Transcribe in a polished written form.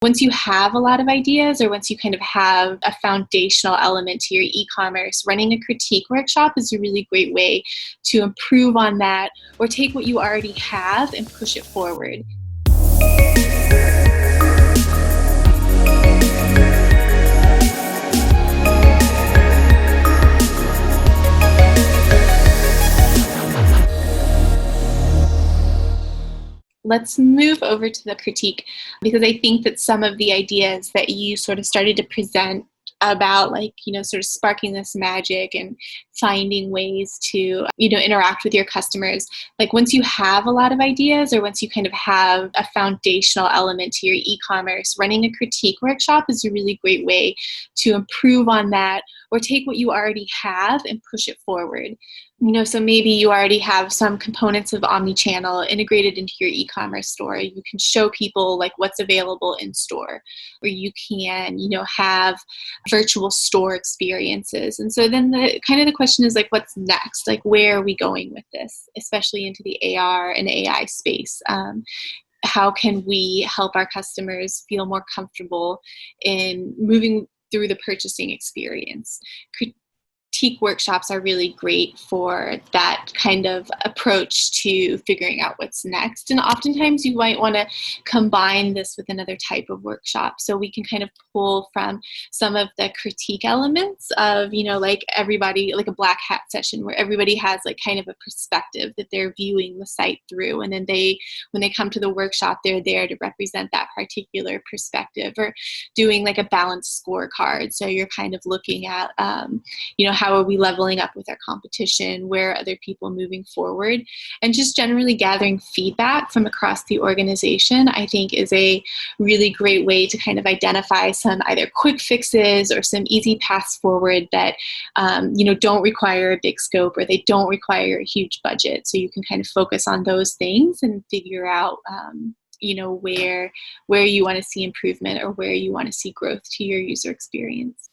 Once you have a lot of ideas, or once you kind of have a foundational element to your e-commerce, running a critique workshop is a really great way to improve on that or take what you already have and push it forward. Let's move over to the critique, because I think that some of the ideas that you sort of started to present about, like, sort of sparking this magic and finding ways to, interact with your customers. Like, once you have a lot of ideas, or once you kind of have a foundational element to your e-commerce, running a critique workshop is a really great way to improve on that or take what you already have and push it forward. So maybe you already have some components of omnichannel integrated into your e-commerce store. You can show people like what's available in store, or you can, have virtual store experiences. And so then the question is like, what's next? Like, where are we going with this, especially into the AR and AI space? How can we help our customers feel more comfortable in moving through the purchasing experience? Critique workshops are really great for that kind of approach to figuring out what's next. And oftentimes you might want to combine this with another type of workshop. So we can kind of pull from some of the critique elements of, like everybody, like a black hat session where everybody has like kind of a perspective that they're viewing the site through. And then when they come to the workshop, they're there to represent that particular perspective, or doing like a balanced scorecard. So you're kind of looking at, how are we leveling up with our competition? Where are other people moving forward? And just generally gathering feedback from across the organization, I think, is a really great way to kind of identify some either quick fixes or some easy paths forward that, don't require a big scope, or they don't require a huge budget. So you can kind of focus on those things and figure out, where you want to see improvement or where you want to see growth to your user experience.